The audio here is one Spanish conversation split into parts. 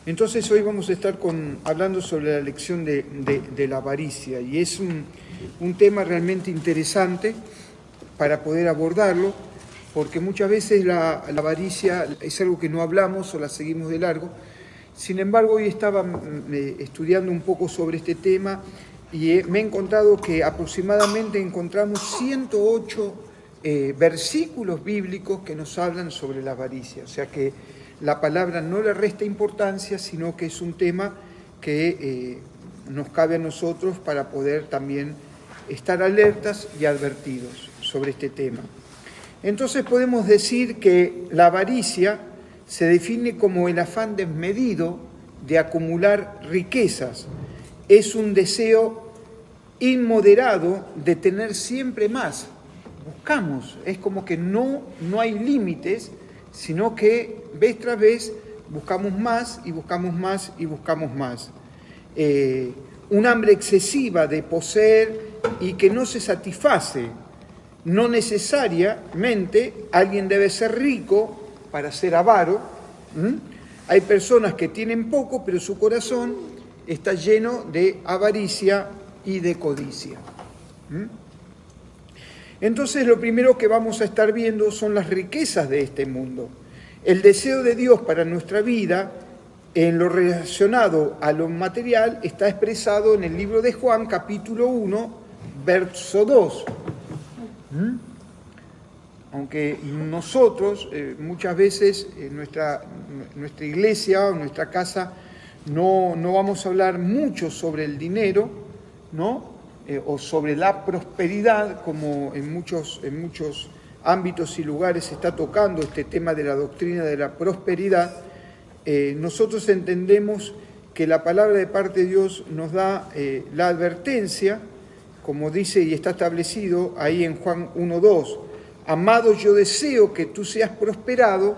Entonces hoy vamos a estar hablando sobre la lección de la avaricia, y es un tema realmente interesante para poder abordarlo, porque muchas veces la avaricia es algo que no hablamos o la seguimos de largo. Sin embargo, hoy estaba estudiando un poco sobre este tema y me he encontrado que aproximadamente encontramos 108 versículos bíblicos que nos hablan sobre la avaricia. O sea que la palabra no le resta importancia, sino que es un tema que nos cabe a nosotros para poder también estar alertas y advertidos sobre este tema. Entonces podemos decir que la avaricia se define como el afán desmedido de acumular riquezas. Es un deseo inmoderado de tener siempre más. Buscamos, es como que no hay límites, sino que vez tras vez buscamos más y buscamos más y buscamos más. Un hambre excesiva de poseer y que no se satisface. No necesariamente alguien debe ser rico para ser avaro. Hay personas que tienen poco, pero su corazón está lleno de avaricia y de codicia. Entonces lo primero que vamos a estar viendo son las riquezas de este mundo. El deseo de Dios para nuestra vida, en lo relacionado a lo material, está expresado en el libro de Juan, capítulo 1, verso 2. Aunque nosotros muchas veces en nuestra iglesia o nuestra casa no vamos a hablar mucho sobre el dinero, ¿no? O sobre la prosperidad, como en muchos ámbitos y lugares se está tocando este tema de la doctrina de la prosperidad. Nosotros entendemos que la palabra de parte de Dios nos da la advertencia, como dice y está establecido ahí en Juan 1:2. Amado, yo deseo que tú seas prosperado,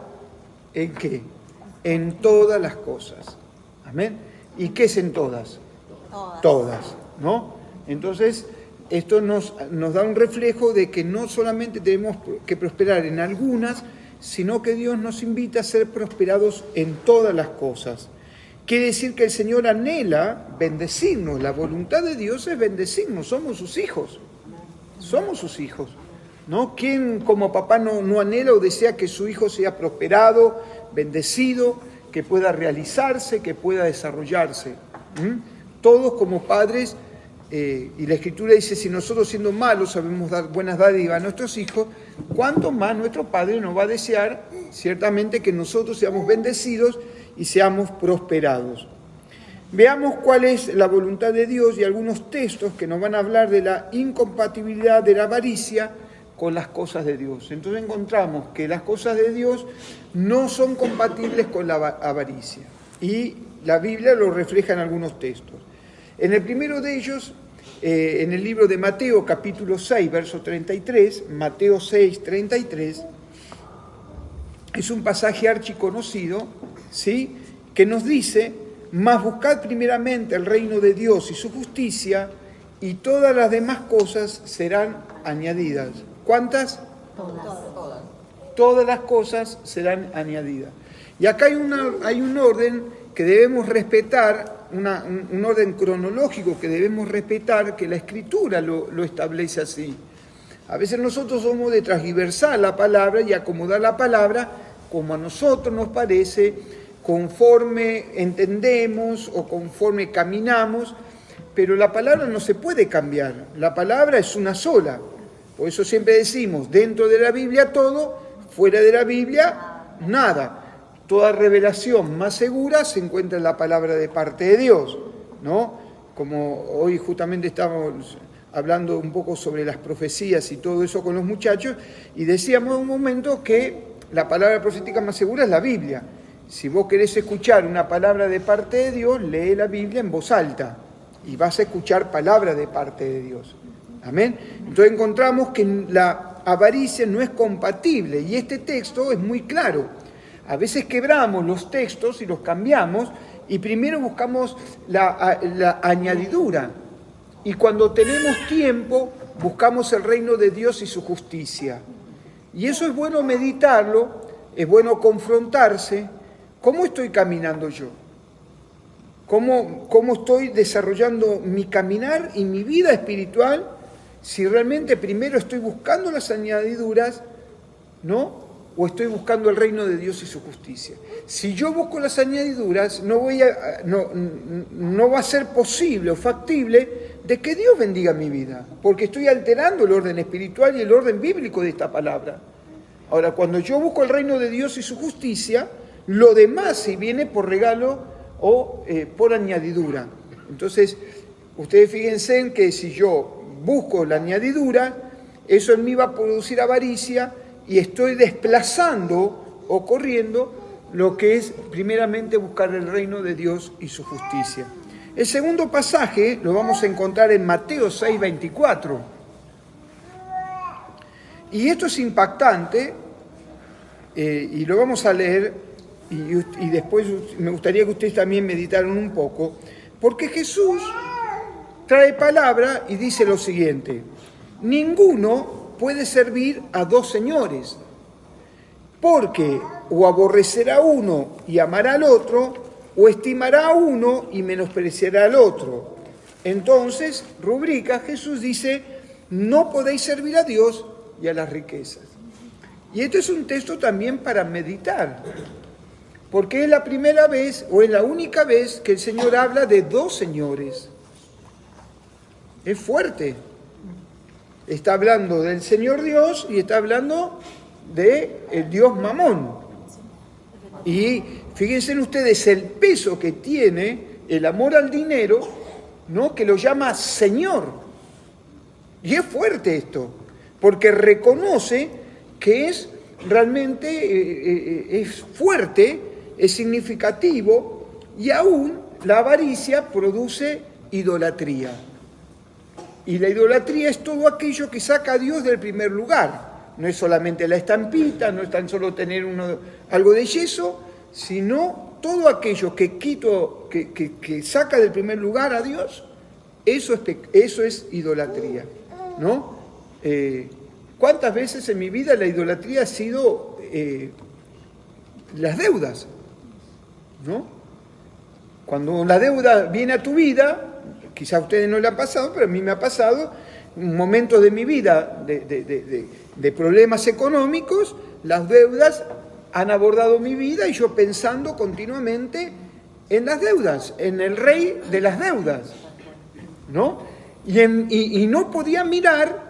¿en qué? En todas las cosas. Amén. ¿Y qué es en todas? Todas, ¿no? Entonces, esto nos da un reflejo de que no solamente tenemos que prosperar en algunas, sino que Dios nos invita a ser prosperados en todas las cosas. Quiere decir que el Señor anhela bendecirnos. La voluntad de Dios es bendecirnos. Somos sus hijos. Somos sus hijos, ¿no? ¿Quién como papá no anhela o desea que su hijo sea prosperado, bendecido, que pueda realizarse, que pueda desarrollarse? Todos como padres, y la Escritura dice, si nosotros siendo malos sabemos dar buenas dádivas a nuestros hijos, ¿cuánto más nuestro Padre nos va a desear ciertamente que nosotros seamos bendecidos y seamos prosperados? Veamos cuál es la voluntad de Dios y algunos textos que nos van a hablar de la incompatibilidad de la avaricia con las cosas de Dios. Entonces encontramos que las cosas de Dios no son compatibles con la avaricia, y la Biblia lo refleja en algunos textos. En el primero de ellos, en el libro de Mateo, capítulo 6, verso 33, Mateo 6, 33, es un pasaje archiconocido, ¿sí?, que nos dice: mas buscad primeramente el reino de Dios y su justicia, y todas las demás cosas serán añadidas. ¿Cuántas? Todas. Todas las cosas serán añadidas. Y acá hay un orden que debemos respetar, un orden cronológico que debemos respetar, que la Escritura lo establece así. A veces nosotros somos de transgiversar la palabra y acomodar la palabra como a nosotros nos parece, conforme entendemos o conforme caminamos, pero la palabra no se puede cambiar. La palabra es una sola. Por eso siempre decimos, dentro de la Biblia todo, fuera de la Biblia nada. Toda revelación más segura se encuentra en la palabra de parte de Dios, ¿no? Como hoy justamente estamos hablando un poco sobre las profecías y todo eso con los muchachos, y decíamos en un momento que la palabra profética más segura es la Biblia. Si vos querés escuchar una palabra de parte de Dios, lee la Biblia en voz alta y vas a escuchar palabra de parte de Dios. Amén. Entonces encontramos que la avaricia no es compatible, y este texto es muy claro. A veces quebramos los textos y los cambiamos, y primero buscamos la añadidura. Y cuando tenemos tiempo, buscamos el reino de Dios y su justicia. Y eso es bueno meditarlo, es bueno confrontarse. ¿Cómo estoy caminando yo? ¿Cómo estoy desarrollando mi caminar y mi vida espiritual si realmente primero estoy buscando las añadiduras, ¿no? O estoy buscando el reino de Dios y su justicia? Si yo busco las añadiduras, no va a ser posible o factible de que Dios bendiga mi vida, porque estoy alterando el orden espiritual y el orden bíblico de esta palabra. Ahora, cuando yo busco el reino de Dios y su justicia, lo demás si viene por regalo o por añadidura. Entonces, ustedes fíjense en que si yo busco la añadidura, eso en mí va a producir avaricia y estoy desplazando o corriendo lo que es primeramente buscar el reino de Dios y su justicia. El segundo pasaje lo vamos a encontrar en Mateo 6:24. Y esto es impactante y lo vamos a leer. Y después me gustaría que ustedes también meditaran un poco, porque Jesús trae palabra y dice lo siguiente: ninguno puede servir a dos señores, porque o aborrecerá a uno y amará al otro, o estimará a uno y menospreciará al otro. Entonces, rubrica, Jesús dice, no podéis servir a Dios y a las riquezas. Y este es un texto también para meditar, porque es la primera vez o es la única vez que el Señor habla de dos señores. Es fuerte. Está hablando del Señor Dios y está hablando del Dios Mamón. Y fíjense ustedes el peso que tiene el amor al dinero, ¿no? Que lo llama Señor. Y es fuerte esto, porque reconoce que es realmente es fuerte, es significativo, y aún la avaricia produce idolatría. Y la idolatría es todo aquello que saca a Dios del primer lugar. No es solamente la estampita, no es tan solo tener algo de yeso, sino todo aquello que saca del primer lugar a Dios, eso es idolatría, ¿no? ¿Cuántas veces en mi vida la idolatría ha sido las deudas? ¿No? Cuando la deuda viene a tu vida, quizá a ustedes no le ha pasado, pero a mí me ha pasado, momentos de mi vida de problemas económicos, las deudas han abordado mi vida y yo pensando continuamente en las deudas, en el rey de las deudas, ¿no? Y no podía mirar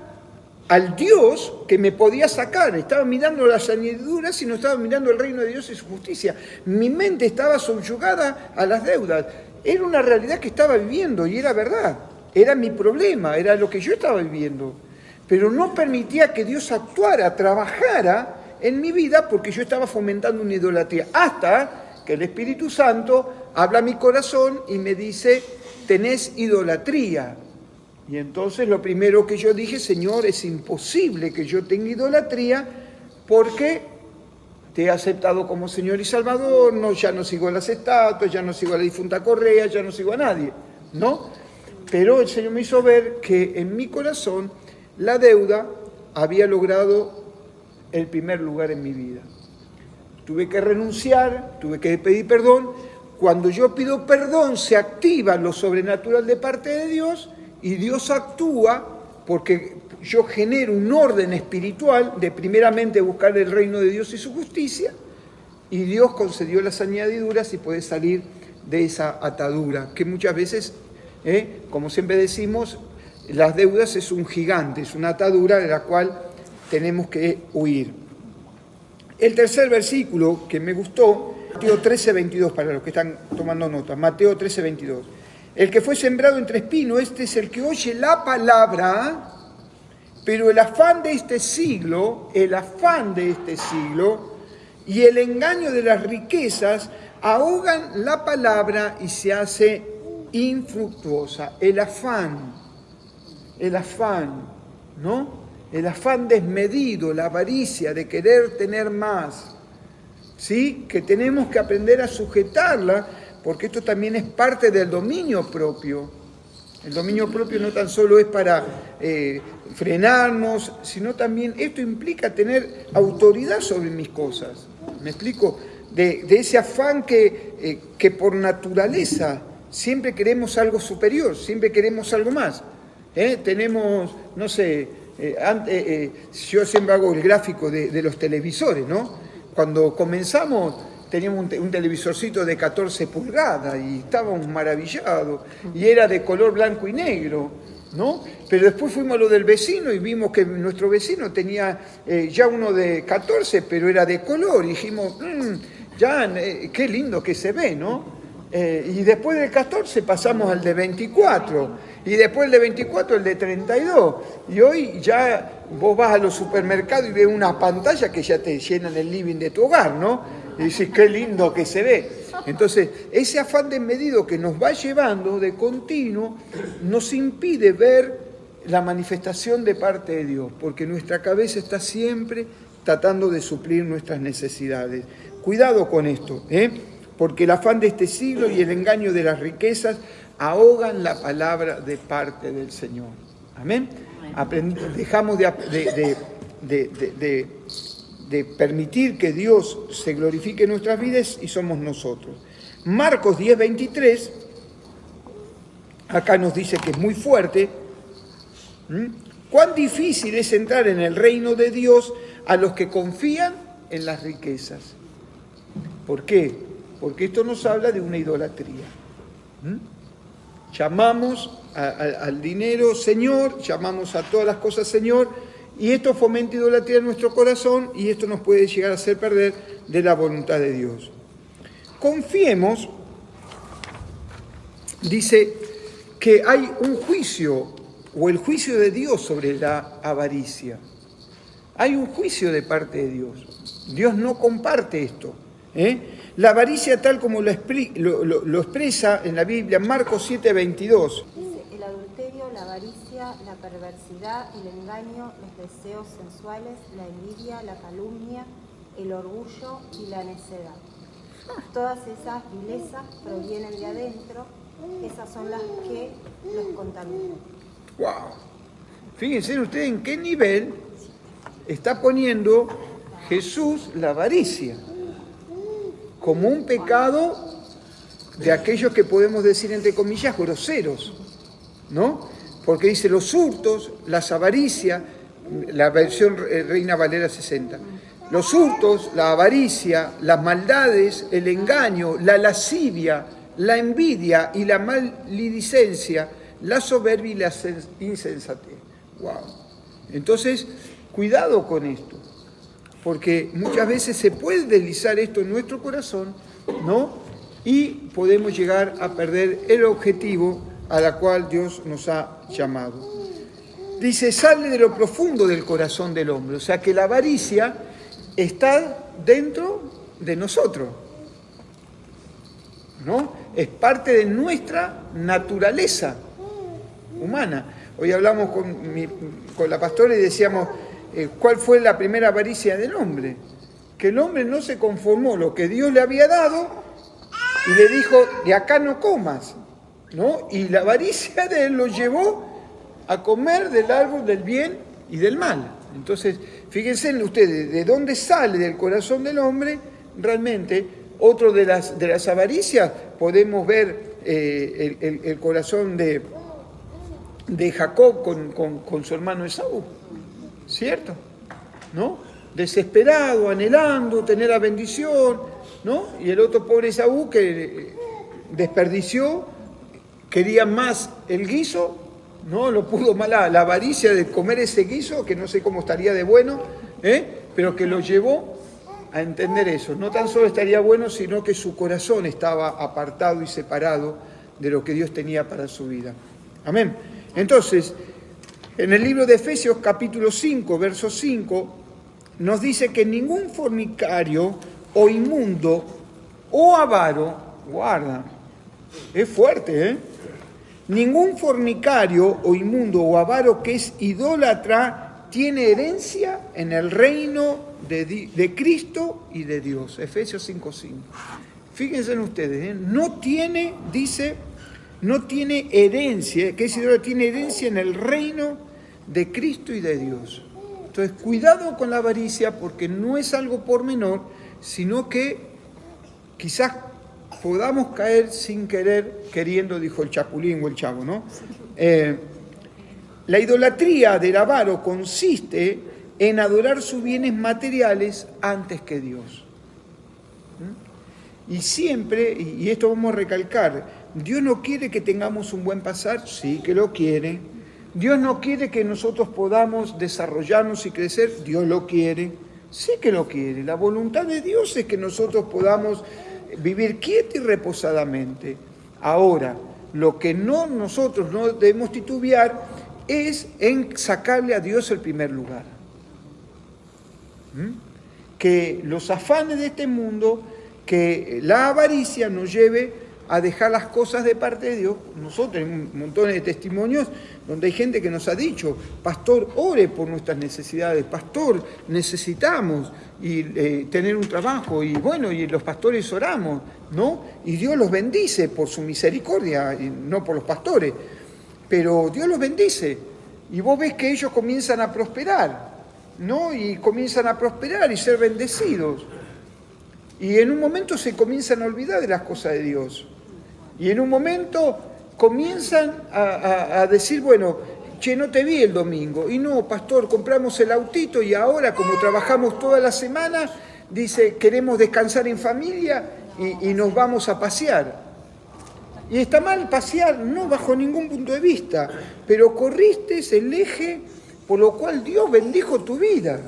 al Dios que me podía sacar. Estaba mirando las añadiduras y no estaba mirando el reino de Dios y su justicia. Mi mente estaba subyugada a las deudas. Era una realidad que estaba viviendo y era verdad. Era mi problema, era lo que yo estaba viviendo. Pero no permitía que Dios actuara, trabajara en mi vida porque yo estaba fomentando una idolatría. Hasta que el Espíritu Santo habla a mi corazón y me dice, tenés idolatría. Y entonces lo primero que yo dije, Señor, es imposible que yo tenga idolatría porque te he aceptado como Señor y Salvador, ya no sigo a las estatuas, ya no sigo a la difunta Correa, ya no sigo a nadie, ¿no? Pero el Señor me hizo ver que en mi corazón la deuda había logrado el primer lugar en mi vida. Tuve que renunciar, tuve que pedir perdón. Cuando yo pido perdón se activa lo sobrenatural de parte de Dios y Dios actúa porque yo genero un orden espiritual de primeramente buscar el reino de Dios y su justicia, y Dios concedió las añadiduras y puede salir de esa atadura, que muchas veces, como siempre decimos, las deudas es un gigante, es una atadura de la cual tenemos que huir. El tercer versículo que me gustó, Mateo 13:22, para los que están tomando notas, Mateo 13:22. El que fue sembrado entre espinos, este es el que oye la palabra, pero el afán de este siglo y el engaño de las riquezas ahogan la palabra y se hace infructuosa. El afán, ¿no? El afán desmedido, la avaricia de querer tener más, ¿sí? Que tenemos que aprender a sujetarla, porque esto también es parte del dominio propio. El dominio propio no tan solo es para frenarnos, sino también esto implica tener autoridad sobre mis cosas. ¿Me explico? De ese afán que por naturaleza siempre queremos algo superior, siempre queremos algo más. Tenemos, no sé, yo siempre hago el gráfico de los televisores, ¿no? Cuando comenzamos teníamos un televisorcito de 14 pulgadas y estábamos maravillados, y era de color blanco y negro, ¿no? Pero después fuimos a lo del vecino y vimos que nuestro vecino tenía ya uno de 14, pero era de color, y dijimos, qué lindo que se ve, ¿no? Y después del 14 pasamos al de 24, y después el de 24 el de 32, y hoy ya vos vas a los supermercados y ves una pantalla que ya te llenan el living de tu hogar, ¿no? Y dices, qué lindo que se ve. Entonces, ese afán desmedido que nos va llevando de continuo nos impide ver la manifestación de parte de Dios, porque nuestra cabeza está siempre tratando de suplir nuestras necesidades. Cuidado con esto, porque el afán de este siglo y el engaño de las riquezas ahogan la palabra de parte del Señor. Amén. Dejamos de permitir que Dios se glorifique en nuestras vidas y somos nosotros. Marcos 10:23, acá nos dice que es muy fuerte. Cuán difícil es entrar en el reino de Dios a los que confían en las riquezas. ¿Por qué? Porque esto nos habla de una idolatría. Llamamos al dinero Señor, llamamos a todas las cosas Señor, y esto fomenta idolatría en nuestro corazón, y esto nos puede llegar a hacer perder de la voluntad de Dios. Confiemos, dice que hay un juicio, o el juicio de Dios sobre la avaricia. Hay un juicio de parte de Dios. Dios no comparte esto. La avaricia, tal como lo expresa en la Biblia, Marcos 7:22. El adulterio, la avaricia, la perversidad, el engaño, los deseos sensuales, la envidia, la calumnia, el orgullo y la necedad. Todas esas vilezas provienen de adentro, esas son las que los contaminan. ¡Wow! Fíjense ustedes en qué nivel está poniendo Jesús la avaricia, como un pecado de aquellos que podemos decir, entre comillas, groseros, ¿no? Porque dice los hurtos, las avaricias, la versión Reina Valera 60, los hurtos, la avaricia, las maldades, el engaño, la lascivia, la envidia y la maledicencia, la soberbia y la insensatez. ¡Wow! Entonces, cuidado con esto, porque muchas veces se puede deslizar esto en nuestro corazón, ¿no? Y podemos llegar a perder el objetivo a la cual Dios nos ha llamado. Dice, sale de lo profundo del corazón del hombre, o sea que la avaricia está dentro de nosotros, ¿no? Es parte de nuestra naturaleza humana. Hoy hablamos con la pastora y decíamos, ¿cuál fue la primera avaricia del hombre? Que el hombre no se conformó lo que Dios le había dado y le dijo, de acá no comas, ¿no? Y la avaricia de él lo llevó a comer del árbol del bien y del mal. Entonces, fíjense en ustedes, de dónde sale del corazón del hombre, realmente, otro de las avaricias, podemos ver el corazón de Jacob con su hermano Esaú, ¿cierto? ¿No? Desesperado, anhelando tener la bendición, ¿no? Y el otro pobre Esaú que desperdició, quería más el guiso, no lo pudo más, la avaricia de comer ese guiso, que no sé cómo estaría de bueno, pero que lo llevó a entender eso. No tan solo estaría bueno, sino que su corazón estaba apartado y separado de lo que Dios tenía para su vida. Amén. Entonces, en el libro de Efesios capítulo 5, verso 5, nos dice que ningún fornicario o inmundo o avaro, guarda, es fuerte, ningún fornicario o inmundo o avaro que es idólatra tiene herencia en el reino de Cristo y de Dios. Efesios 5:5. Fíjense en ustedes, no tiene, dice, no tiene herencia, que es idólatra, tiene herencia en el reino de Cristo y de Dios. Entonces, cuidado con la avaricia, porque no es algo por menor, sino que quizás podamos caer sin querer, queriendo, dijo el Chapulín o el Chavo, ¿no? La idolatría del avaro consiste en adorar sus bienes materiales antes que Dios. Y siempre, y esto vamos a recalcar, Dios no quiere que tengamos un buen pasar, sí que lo quiere. Dios no quiere que nosotros podamos desarrollarnos y crecer, Dios lo quiere, sí que lo quiere. La voluntad de Dios es que nosotros podamos vivir quietos y reposadamente. Ahora, lo que nosotros no debemos titubear es en sacarle a Dios el primer lugar. Que los afanes de este mundo, que la avaricia nos lleve a dejar las cosas de parte de Dios. Nosotros tenemos montones de testimonios donde hay gente que nos ha dicho, pastor, ore por nuestras necesidades, pastor, necesitamos tener un trabajo, y bueno, y los pastores oramos, ¿no? Y Dios los bendice por su misericordia, y no por los pastores, pero Dios los bendice, y vos ves que ellos comienzan a prosperar, ¿no? Y comienzan a prosperar y ser bendecidos. Y en un momento se comienzan a olvidar de las cosas de Dios. Y en un momento comienzan a decir, bueno, che, no te vi el domingo. Y no, pastor, compramos el autito y ahora, como trabajamos toda la semana, dice, queremos descansar en familia y nos vamos a pasear. Y está mal pasear, no bajo ningún punto de vista, pero corriste el eje por lo cual Dios bendijo tu vida.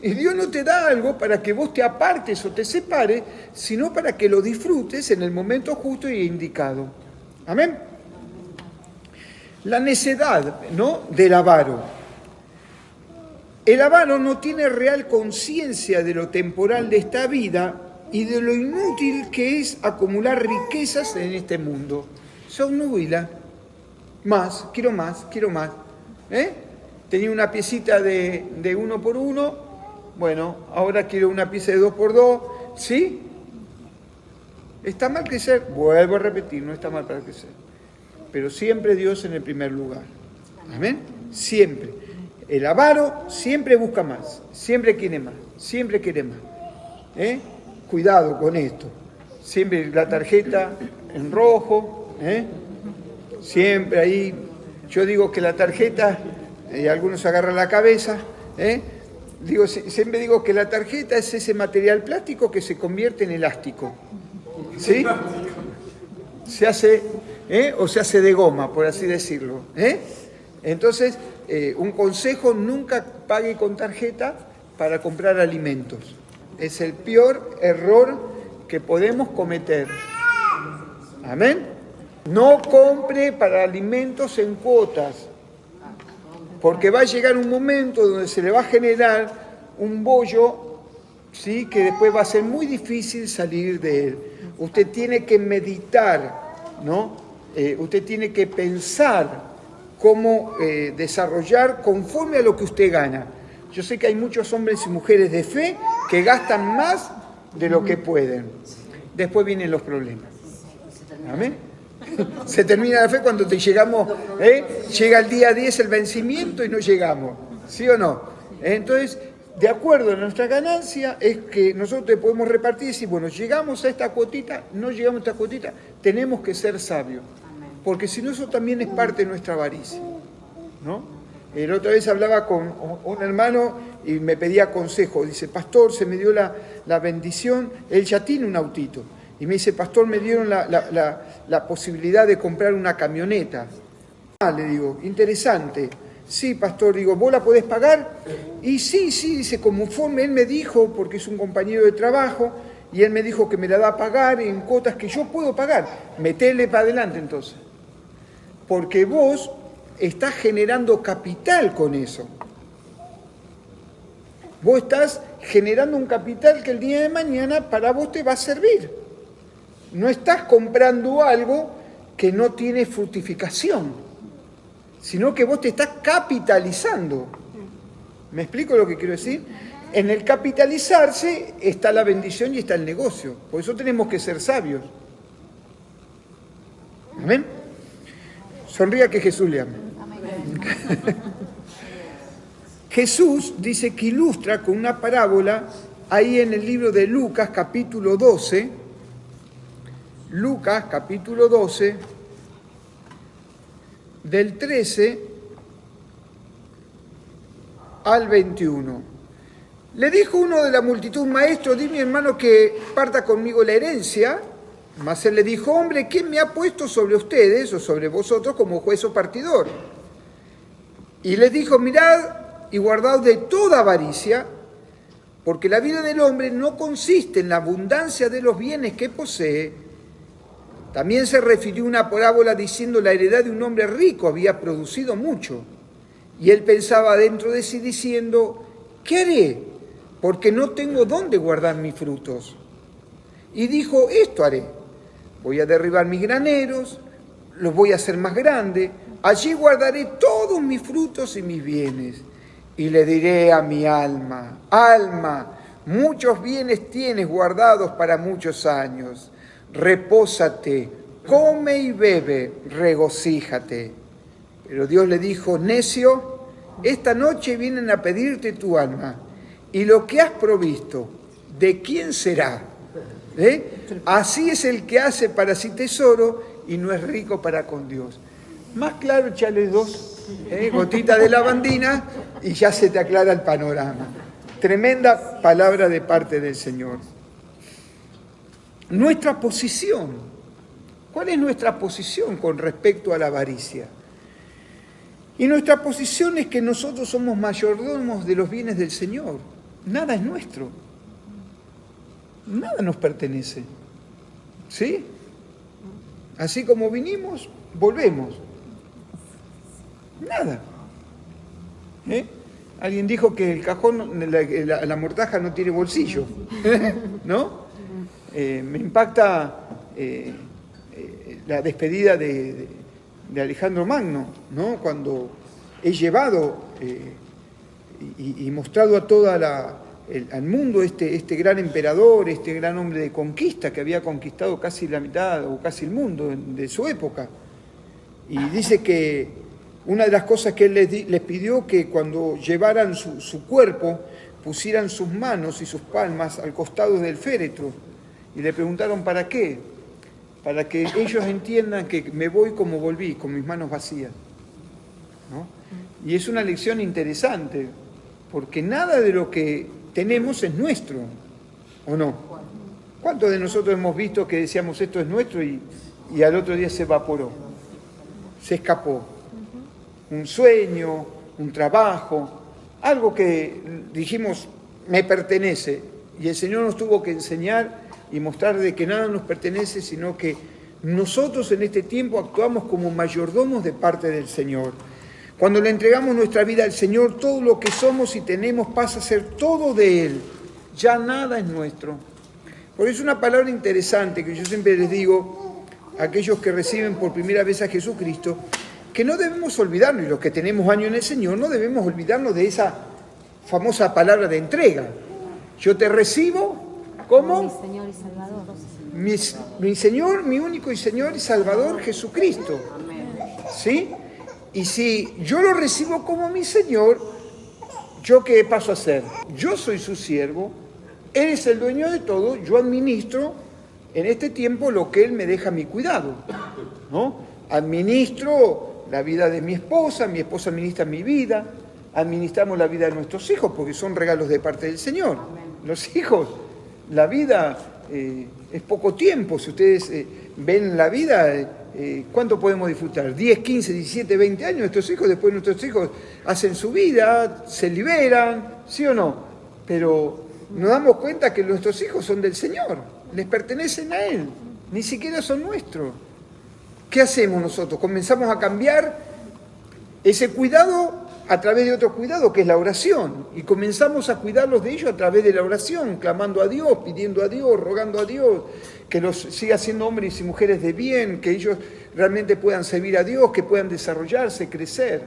Y Dios no te da algo para que vos te apartes o te separes, sino para que lo disfrutes en el momento justo y indicado. Amén. La necedad, ¿no?, del avaro. El avaro no tiene real conciencia de lo temporal de esta vida y de lo inútil que es acumular riquezas en este mundo. Se obnubila. Más, quiero más, quiero más. Tenía una piecita de 1 por 1. Bueno, ahora quiero una pieza de 2 por 2, ¿sí? ¿Está mal crecer? Vuelvo a repetir, no está mal para crecer. Pero siempre Dios en el primer lugar. ¿Amén? Siempre. El avaro siempre busca más, siempre quiere más, siempre quiere más. Cuidado con esto. Siempre la tarjeta en rojo, siempre ahí. Yo digo que la tarjeta, y algunos agarran la cabeza, siempre digo que la tarjeta es ese material plástico que se convierte en elástico. ¿Sí? Se hace, o se hace de goma, por así decirlo. Entonces, un consejo, nunca pague con tarjeta para comprar alimentos. Es el peor error que podemos cometer. Amén. No compre para alimentos en cuotas, porque va a llegar un momento donde se le va a generar un bollo, ¿sí?, que después va a ser muy difícil salir de él. Usted tiene que meditar, ¿no? Usted tiene que pensar cómo desarrollar conforme a lo que usted gana. Yo sé que hay muchos hombres y mujeres de fe que gastan más de lo que pueden. Después vienen los problemas. Amén. Se termina la fe cuando llegamos, llega el día 10 el vencimiento y no llegamos, ¿sí o no? Entonces, de acuerdo a nuestra ganancia, es que nosotros podemos repartir y decir, bueno, llegamos a esta cuotita, no llegamos a esta cuotita, tenemos que ser sabios, porque si no, eso también es parte de nuestra avaricia, ¿no? La otra vez hablaba con un hermano y me pedía consejo, dice, pastor, se me dio la bendición, él ya tiene un autito. Y me dice, pastor, me dieron la posibilidad de comprar una camioneta. Le digo, interesante. Sí, pastor, digo, ¿vos la podés pagar? Y sí, dice, conforme él me dijo, porque es un compañero de trabajo, y él me dijo que me la da a pagar en cuotas que yo puedo pagar. Metele para adelante entonces. Porque vos estás generando capital con eso. Vos estás generando un capital que el día de mañana para vos te va a servir. No estás comprando algo que no tiene fructificación, sino que vos te estás capitalizando. ¿Me explico lo que quiero decir? En el capitalizarse está la bendición y está el negocio. Por eso tenemos que ser sabios. ¿Amén? Sonría que Jesús le ama. Jesús dice que ilustra con una parábola ahí en el libro de Lucas, capítulo 12, Lucas capítulo 12, del 13 al 21. Le dijo uno de la multitud: maestro, di mi hermano que parta conmigo la herencia. Mas él le dijo: hombre, ¿quién me ha puesto sobre ustedes o sobre vosotros como juez o partidor? Y les dijo: mirad y guardaos de toda avaricia, porque la vida del hombre no consiste en la abundancia de los bienes que posee. También se refirió una parábola diciendo: la heredad de un hombre rico había producido mucho. Y él pensaba dentro de sí diciendo: ¿qué haré? Porque no tengo dónde guardar mis frutos. Y dijo: esto haré. Voy a derribar mis graneros, los voy a hacer más grandes. Allí guardaré todos mis frutos y mis bienes. Y le diré a mi alma: alma, muchos bienes tienes guardados para muchos años. Repósate, come y bebe, regocíjate. Pero Dios le dijo: necio, esta noche vienen a pedirte tu alma, y lo que has provisto, ¿de quién será? Así es el que hace para sí tesoro y no es rico para con Dios. Más claro, echale dos gotitas de lavandina y ya se te aclara el panorama. Tremenda palabra de parte del Señor. Nuestra posición. ¿Cuál es nuestra posición con respecto a la avaricia? Y nuestra posición es que nosotros somos mayordomos de los bienes del Señor. Nada es nuestro. Nada nos pertenece. ¿Sí? Así como vinimos, volvemos. Nada. Alguien dijo que el cajón, la mortaja no tiene bolsillo. ¿No? Me impacta la despedida de Alejandro Magno, ¿no? Cuando he llevado y mostrado a toda al mundo este gran emperador, este gran hombre de conquista que había conquistado casi la mitad o casi el mundo de su época. Y dice que una de las cosas que él les pidió, que cuando llevaran su cuerpo pusieran sus manos y sus palmas al costado del féretro. Y le preguntaron: ¿para qué? Para que ellos entiendan que me voy como volví, con mis manos vacías, ¿no? Y es una lección interesante, porque nada de lo que tenemos es nuestro, ¿o no? ¿Cuántos de nosotros hemos visto que decíamos esto es nuestro y al otro día se evaporó, se escapó? Un sueño, un trabajo, algo que dijimos me pertenece, y el Señor nos tuvo que enseñar y mostrar de que nada nos pertenece, sino que nosotros en este tiempo actuamos como mayordomos de parte del Señor. Cuando le entregamos nuestra vida al Señor, todo lo que somos y tenemos pasa a ser todo de Él. Ya nada es nuestro. Por eso es una palabra interesante que yo siempre les digo a aquellos que reciben por primera vez a Jesucristo, que no debemos olvidarnos, y los que tenemos años en el Señor, no debemos olvidarnos de esa famosa palabra de entrega. Yo te recibo como mi Señor y Salvador. Mi Señor, mi único y Señor y Salvador, Jesucristo. ¿Sí? Y si yo lo recibo como mi Señor, ¿yo qué paso a hacer? Yo soy su siervo, Él es el dueño de todo, yo administro en este tiempo lo que Él me deja a mi cuidado, ¿no? Administro la vida de mi esposa administra mi vida, administramos la vida de nuestros hijos, porque son regalos de parte del Señor. Los hijos, la vida es poco tiempo. Si ustedes ven la vida, ¿cuánto podemos disfrutar? 10, 15, 17, 20 años nuestros hijos, después nuestros hijos hacen su vida, se liberan, ¿sí o no? Pero nos damos cuenta que nuestros hijos son del Señor, les pertenecen a Él, ni siquiera son nuestros. ¿Qué hacemos nosotros? Comenzamos a cambiar ese cuidado a través de otro cuidado, que es la oración, y comenzamos a cuidarlos de ellos a través de la oración, clamando a Dios, pidiendo a Dios, rogando a Dios, que los siga siendo hombres y mujeres de bien, que ellos realmente puedan servir a Dios, que puedan desarrollarse, crecer.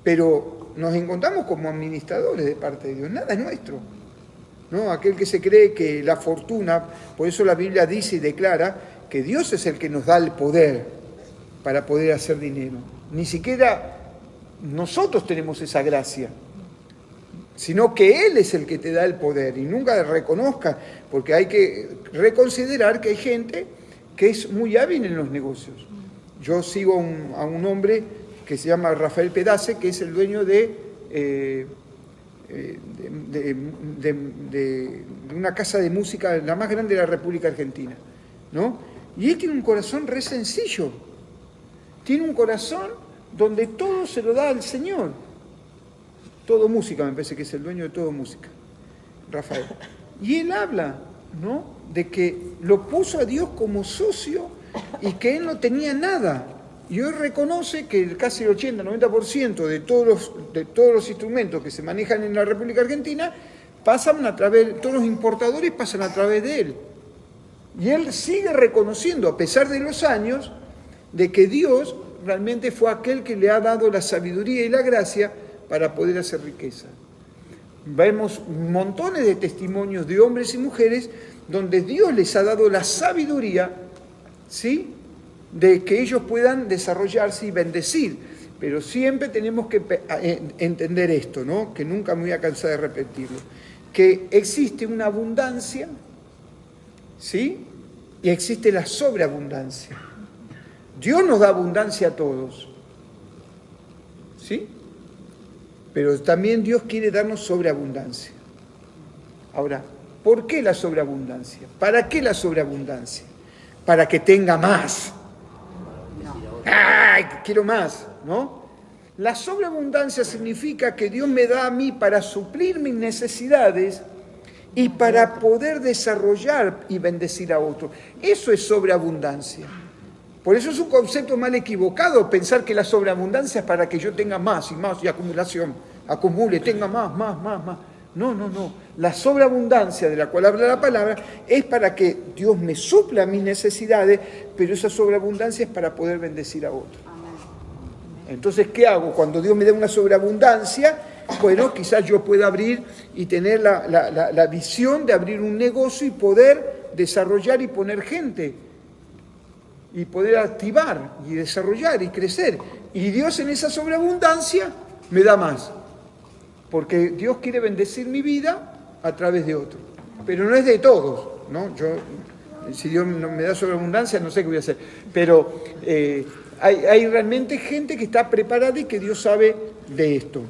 Pero nos encontramos como administradores de parte de Dios, nada es nuestro, ¿no? Aquel que se cree que la fortuna, por eso la Biblia dice y declara que Dios es el que nos da el poder para poder hacer dinero. Ni siquiera nosotros tenemos esa gracia. sino que Él es el que te da el poder y nunca reconozca, porque hay que reconsiderar que hay gente que es muy hábil en los negocios. Yo sigo a un hombre que se llama Rafael Pedace, que es el dueño de una casa de música, la más grande de la República Argentina, ¿no? Y él tiene un corazón re sencillo, tiene un corazón donde todo se lo da al Señor. Todo Música, me parece que es el dueño de Todo Música, Rafael. Y él habla, ¿no?, de que lo puso a Dios como socio y que él no tenía nada. Y hoy reconoce que casi el 80-90% de todos los instrumentos que se manejan en la República Argentina pasan a través, todos los importadores pasan a través de él. Y él sigue reconociendo, a pesar de los años, de que Dios realmente fue aquel que le ha dado la sabiduría y la gracia para poder hacer riqueza. Vemos montones de testimonios de hombres y mujeres donde Dios les ha dado la sabiduría, ¿sí?, de que ellos puedan desarrollarse y bendecir. Pero siempre tenemos que entender esto, ¿no?, que nunca me voy a cansar de repetirlo, que existe una abundancia, ¿sí?, y existe la sobreabundancia. Dios nos da abundancia a todos, ¿sí?, pero también Dios quiere darnos sobreabundancia. Ahora, ¿por qué la sobreabundancia? ¿Para qué la sobreabundancia? Para que tenga más. ¡Ay, quiero más! ¿No? La sobreabundancia significa que Dios me da a mí para suplir mis necesidades y para poder desarrollar y bendecir a otros. Eso es sobreabundancia. Por eso es un concepto mal equivocado pensar que la sobreabundancia es para que yo tenga más y más y acumulación, acumule, tenga más. No. La sobreabundancia de la cual habla la palabra es para que Dios me supla mis necesidades, pero esa sobreabundancia es para poder bendecir a otros. Entonces, ¿qué hago? Cuando Dios me da una sobreabundancia, bueno, quizás yo pueda abrir y tener la visión de abrir un negocio y poder desarrollar y poner gente, y poder activar y desarrollar y crecer. Y Dios en esa sobreabundancia me da más, porque Dios quiere bendecir mi vida a través de otros. Pero no es de todos, ¿no? Si Dios no me da sobreabundancia, no sé qué voy a hacer. Pero hay realmente gente que está preparada y que Dios sabe de esto.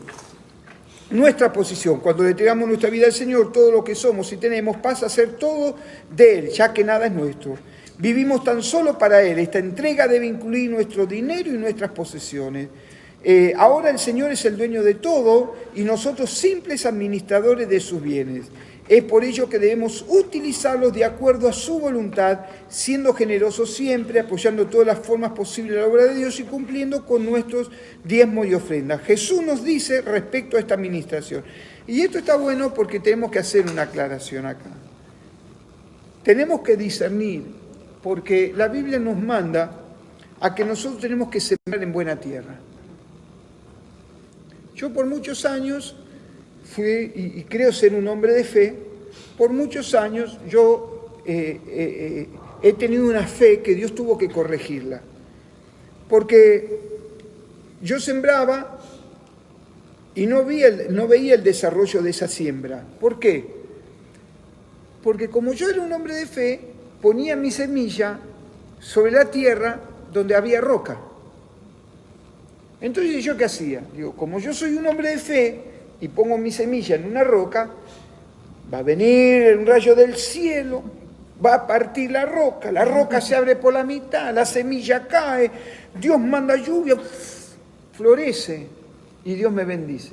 Nuestra posición, cuando le entregamos nuestra vida al Señor, todo lo que somos y tenemos pasa a ser todo de Él, ya que nada es nuestro. Vivimos tan solo para Él. Esta entrega debe incluir nuestro dinero y nuestras posesiones. Ahora el Señor es el dueño de todo y nosotros simples administradores de sus bienes. Es por ello que debemos utilizarlos de acuerdo a su voluntad, siendo generosos siempre, apoyando todas las formas posibles la obra de Dios y cumpliendo con nuestros diezmos y ofrendas. Jesús nos dice respecto a esta administración. Y esto está bueno porque tenemos que hacer una aclaración acá. Tenemos que discernir, porque la Biblia nos manda a que nosotros tenemos que sembrar en buena tierra. Yo por muchos años fui, y creo ser un hombre de fe, por muchos años yo he tenido una fe que Dios tuvo que corregirla. Porque yo sembraba y no veía el desarrollo de esa siembra. ¿Por qué? Porque como yo era un hombre de fe, ponía mi semilla sobre la tierra donde había roca. Entonces, ¿yo qué hacía? Digo, como yo soy un hombre de fe y pongo mi semilla en una roca, va a venir un rayo del cielo, va a partir la roca se abre por la mitad, la semilla cae, Dios manda lluvia, florece y Dios me bendice.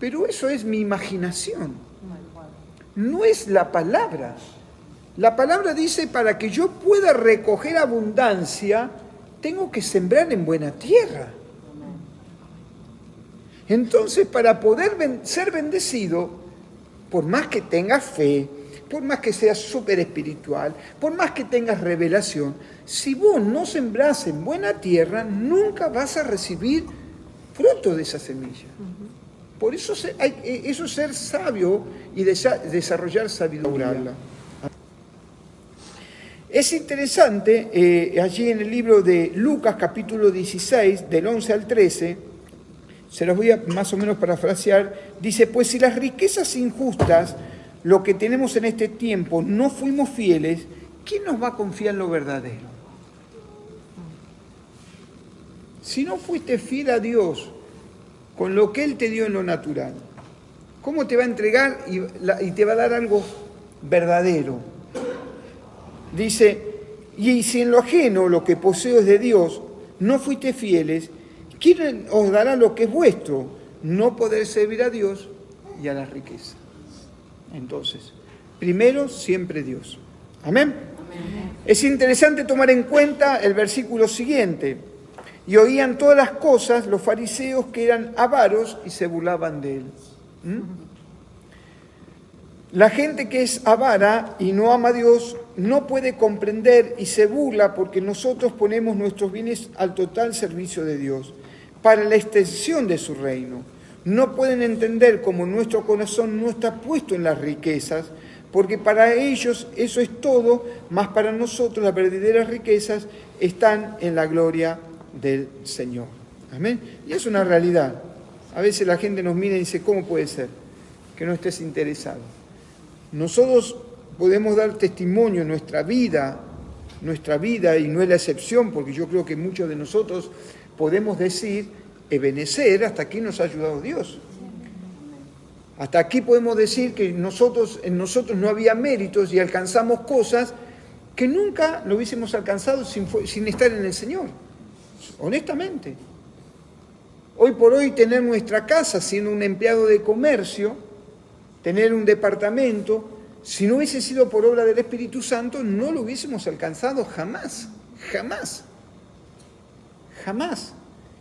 Pero eso es mi imaginación, no es la palabra. La palabra dice, para que yo pueda recoger abundancia, tengo que sembrar en buena tierra. Entonces, para poder ser bendecido, por más que tengas fe, por más que seas súper espiritual, por más que tengas revelación, si vos no sembrás en buena tierra, nunca vas a recibir fruto de esa semilla. Por eso eso es ser sabio y desarrollar sabiduría. Es interesante, allí en el libro de Lucas, capítulo 16, del 11 al 13, se los voy a más o menos parafrasear, dice, pues si las riquezas injustas, lo que tenemos en este tiempo, no fuimos fieles, ¿quién nos va a confiar en lo verdadero? Si no fuiste fiel a Dios con lo que Él te dio en lo natural, ¿cómo te va a entregar y te va a dar algo verdadero? Dice, y si en lo ajeno, lo que poseo es de Dios, no fuiste fieles, ¿quién os dará lo que es vuestro? No poder servir a Dios y a la riqueza. Entonces, primero, siempre Dios. ¿Amén? Amén. Es interesante tomar en cuenta el versículo siguiente. Y oían todas las cosas los fariseos que eran avaros y se burlaban de él. La gente que es avara y no ama a Dios no puede comprender y se burla porque nosotros ponemos nuestros bienes al total servicio de Dios para la extensión de su reino. No pueden entender cómo nuestro corazón no está puesto en las riquezas, porque para ellos eso es todo, más para nosotros las verdaderas riquezas están en la gloria del Señor. Amén. Y es una realidad. A veces la gente nos mira y dice, ¿cómo puede ser que no estés interesado? Nosotros podemos dar testimonio en nuestra vida, y no es la excepción, porque yo creo que muchos de nosotros podemos decir, Ebenecer, hasta aquí nos ha ayudado Dios. Hasta aquí podemos decir que en nosotros no había méritos y alcanzamos cosas que nunca lo hubiésemos alcanzado sin estar en el Señor. Honestamente. Hoy por hoy tener nuestra casa siendo un empleado de comercio, tener un departamento, si no hubiese sido por obra del Espíritu Santo, no lo hubiésemos alcanzado jamás, jamás, jamás.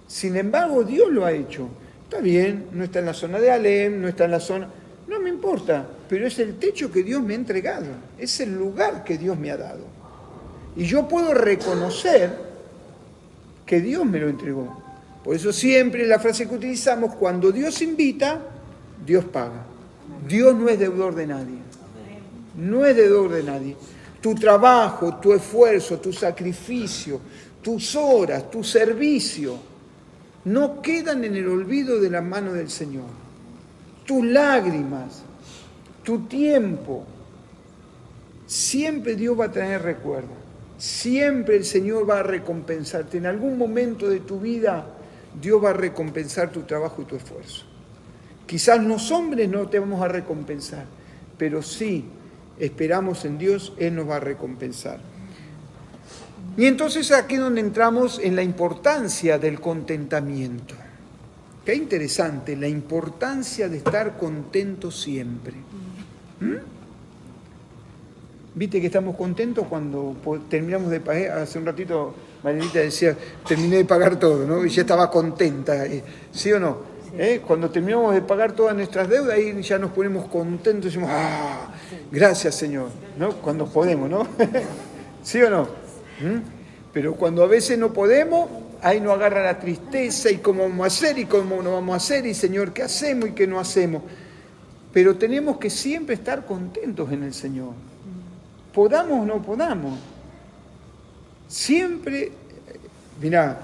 Sin embargo, Dios lo ha hecho. Está bien, no está en la zona de Alem, no está en la zona... No me importa, pero es el techo que Dios me ha entregado, es el lugar que Dios me ha dado. Y yo puedo reconocer que Dios me lo entregó. Por eso siempre la frase que utilizamos, cuando Dios invita, Dios paga. Dios no es deudor de nadie. No es deudor de nadie. Tu trabajo, tu esfuerzo, tu sacrificio, tus horas, tu servicio, no quedan en el olvido de la mano del Señor. Tus lágrimas, tu tiempo, siempre Dios va a tener recuerdo. Siempre el Señor va a recompensarte. En algún momento de tu vida, Dios va a recompensar tu trabajo y tu esfuerzo. Quizás los hombres no te vamos a recompensar, pero sí, esperamos en Dios, Él nos va a recompensar. Y entonces aquí es donde entramos en la importancia del contentamiento. Qué interesante, la importancia de estar contento siempre. ¿Viste que estamos contentos cuando terminamos de pagar? Hace un ratito Marielita decía, terminé de pagar todo, ¿no? Y ya estaba contenta, ¿sí o no? Cuando terminamos de pagar todas nuestras deudas, ahí ya nos ponemos contentos y decimos, ¡ah! Gracias, Señor, ¿no? Cuando podemos, ¿no? ¿Sí o no? Pero cuando a veces no podemos, ahí nos agarra la tristeza y cómo vamos a hacer y cómo no vamos a hacer y Señor, ¿qué hacemos y qué no hacemos? Pero tenemos que siempre estar contentos en el Señor. Podamos o no podamos. Siempre, mirá,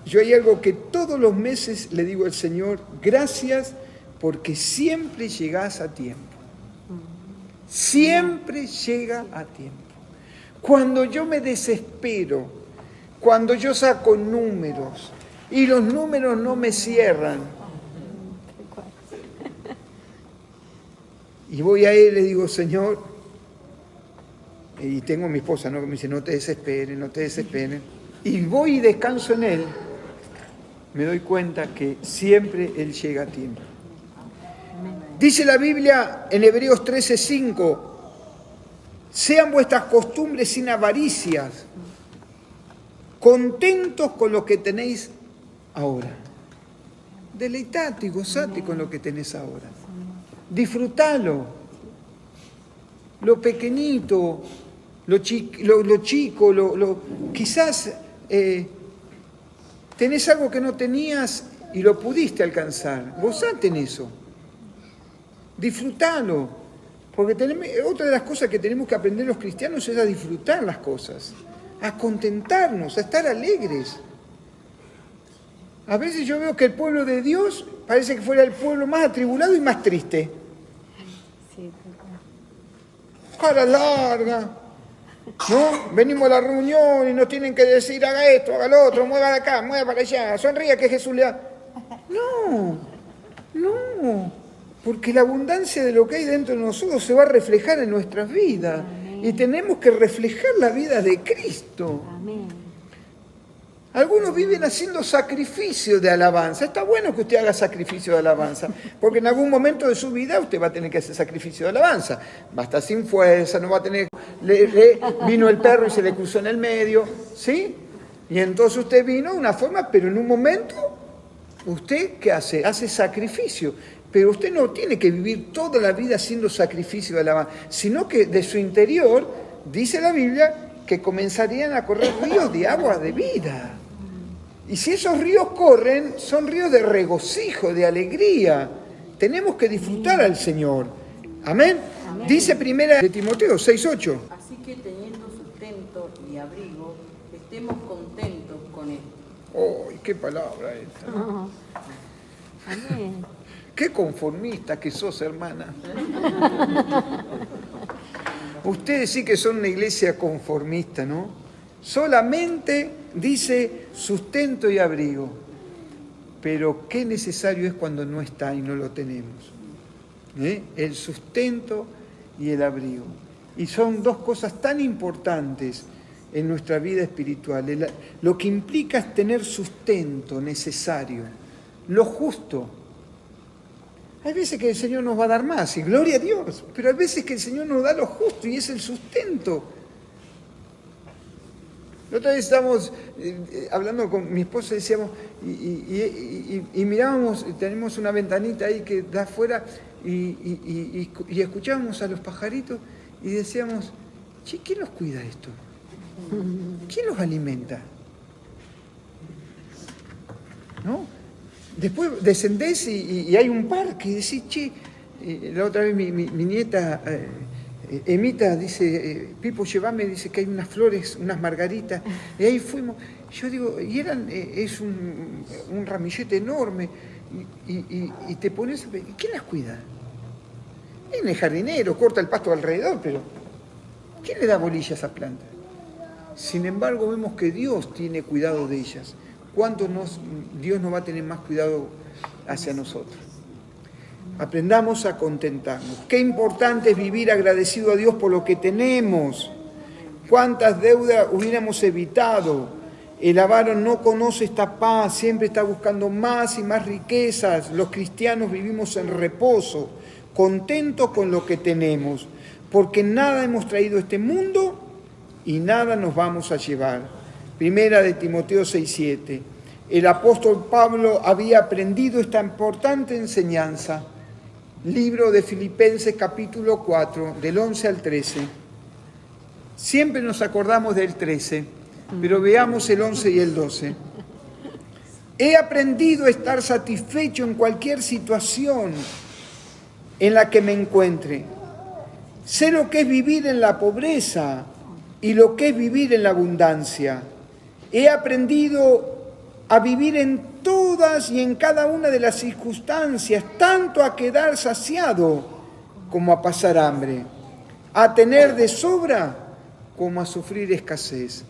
yo hay algo que todos los meses le digo al Señor, gracias porque siempre llegás a tiempo. Siempre llega a tiempo. Cuando yo me desespero, cuando yo saco números y los números no me cierran, y voy a Él y le digo, Señor, y tengo a mi esposa, ¿no? Que me dice, no te desesperes, no te desesperes. Y voy y descanso en Él, me doy cuenta que siempre Él llega a tiempo. Dice la Biblia en Hebreos 13:5, sean vuestras costumbres sin avaricias, contentos con lo que tenéis ahora. Deleitate y gozate con lo que tenés ahora. Disfrutalo. Lo pequeñito, lo chico, quizás tenés algo que no tenías y lo pudiste alcanzar. Gozate en eso. Disfrutalo. Porque otra de las cosas que tenemos que aprender los cristianos es a disfrutar las cosas, a contentarnos, a estar alegres. A veces yo veo que el pueblo de Dios parece que fuera el pueblo más atribulado y más triste. Sí, Cara larga, ¿no? Venimos a la reunión y nos tienen que decir, haga esto, haga lo otro, mueva de acá, mueva para allá, sonría que Jesús le da. No, no, porque la abundancia de lo que hay dentro de nosotros se va a reflejar en nuestras vidas. Amén. Y tenemos que reflejar la vida de Cristo. amén. Algunos viven haciendo sacrificio de alabanza. Está bueno que usted haga sacrificio de alabanza, porque en algún momento de su vida usted va a tener que hacer sacrificio de alabanza. Va a estar sin fuerza, no va a tener... vino el perro y se le cruzó en el medio, ¿sí? Y entonces usted vino de una forma, pero en un momento, ¿usted qué hace? Hace sacrificio. Pero usted no tiene que vivir toda la vida haciendo sacrificio de alabanza, sino que de su interior, dice la Biblia, que comenzarían a correr ríos de agua de vida. Y si esos ríos corren, son ríos de regocijo, de alegría. Tenemos que disfrutar al Señor. Amén. Amén. Dice primera de Timoteo 6:8. Así que teniendo sustento y abrigo, estemos contentos con esto. ¡Ay, qué palabra esta! Oh, amén. ¡Qué conformista que sos, hermana! Ustedes sí que son una iglesia conformista, ¿no? Solamente dice sustento y abrigo. Pero qué necesario es cuando no está y no lo tenemos. El sustento y el abrigo. Y son dos cosas tan importantes en nuestra vida espiritual. Lo que implica es tener sustento necesario, lo justo. Hay veces que el Señor nos va a dar más, y gloria a Dios, pero hay veces que el Señor nos da lo justo y es el sustento. La otra vez estábamos hablando con mi esposa y decíamos, y mirábamos, tenemos una ventanita ahí que da afuera, y escuchábamos a los pajaritos y decíamos, che, ¿quién nos cuida esto? ¿Quién los alimenta? ¿No? Después descendés y hay un parque y decís, che, la otra vez mi nieta Emita dice, Pipo, llévame, dice que hay unas flores, unas margaritas, y ahí fuimos. Yo digo, y es un ramillete enorme, y te pones, ¿quién las cuida? Viene el jardinero, corta el pasto alrededor, pero ¿quién le da bolilla a esas plantas? Sin embargo, vemos que Dios tiene cuidado de ellas. ¿Cuánto Dios nos va a tener más cuidado hacia nosotros? Aprendamos a contentarnos. Qué importante es vivir agradecido a Dios por lo que tenemos. Cuántas deudas hubiéramos evitado. El avaro no conoce esta paz, siempre está buscando más y más riquezas. Los cristianos vivimos en reposo, contentos con lo que tenemos, porque nada hemos traído a este mundo y nada nos vamos a llevar. Primera de Timoteo 6:7. El apóstol Pablo había aprendido esta importante enseñanza. Libro de Filipenses capítulo 4, del 11 al 13. Siempre nos acordamos del 13, pero veamos el 11 y el 12. He aprendido a estar satisfecho en cualquier situación en la que me encuentre. Sé lo que es vivir en la pobreza y lo que es vivir en la abundancia. He aprendido a vivir en todas y en cada una de las circunstancias, tanto a quedar saciado como a pasar hambre, a tener de sobra como a sufrir escasez.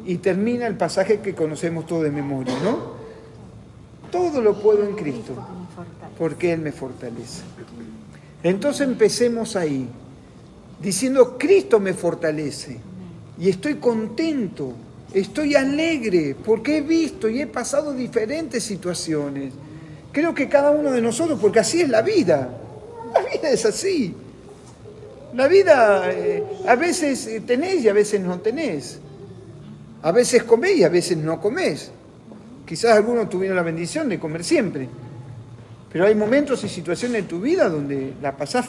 Y termina el pasaje que conocemos todos de memoria, ¿no? Todo lo puedo en Cristo, porque Él me fortalece. Entonces empecemos ahí, diciendo, Cristo me fortalece, y estoy contento. Estoy alegre porque he visto y he pasado diferentes situaciones. Creo que cada uno de nosotros, porque así es la vida. La vida es así. La vida a veces tenés y a veces no tenés. A veces comés y a veces no comés. Quizás algunos tuvieron la bendición de comer siempre. Pero hay momentos y situaciones en tu vida donde la pasás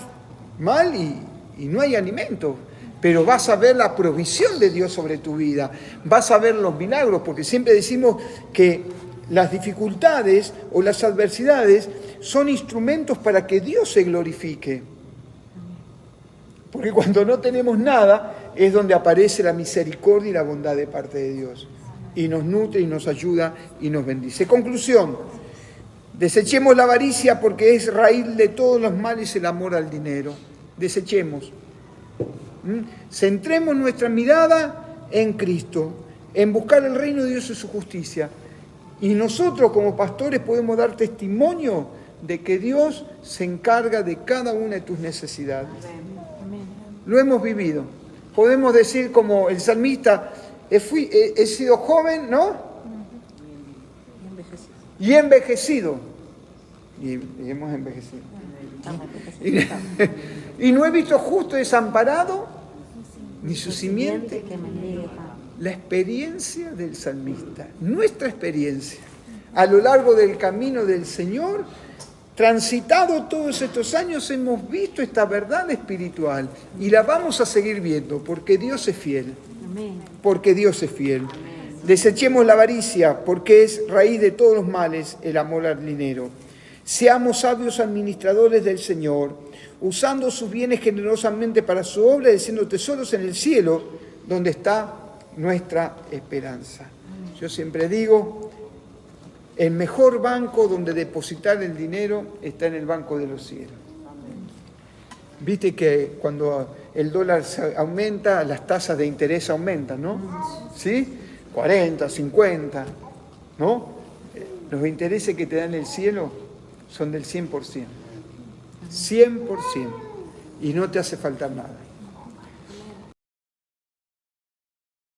mal y no hay alimento. Pero vas a ver la provisión de Dios sobre tu vida, vas a ver los milagros, porque siempre decimos que las dificultades o las adversidades son instrumentos para que Dios se glorifique. Porque cuando no tenemos nada es donde aparece la misericordia y la bondad de parte de Dios. y nos nutre y nos ayuda y nos bendice. Conclusión, desechemos la avaricia porque es raíz de todos los males el amor al dinero. Desechemos. Centremos nuestra mirada en Cristo, en buscar el reino de Dios y su justicia. Y nosotros como pastores podemos dar testimonio de que Dios se encarga de cada una de tus necesidades. Lo hemos vivido. Podemos decir como el salmista, he sido joven, ¿no? Y envejecido. Y hemos envejecido. Y no he visto justo desamparado, ni su simiente. La experiencia del salmista, nuestra experiencia, a lo largo del camino del Señor, transitado todos estos años, hemos visto esta verdad espiritual y la vamos a seguir viendo porque Dios es fiel. Porque Dios es fiel. Desechemos la avaricia porque es raíz de todos los males el amor al dinero. Seamos sabios administradores del Señor, usando sus bienes generosamente para su obra y haciendo tesoros en el cielo, donde está nuestra esperanza. Yo siempre digo, el mejor banco donde depositar el dinero está en el banco de los cielos. Viste que cuando el dólar aumenta, las tasas de interés aumentan, ¿no? ¿Sí? 40, 50, ¿no? Los intereses que te dan el cielo son del 100%. 100%. Y no te hace faltar nada.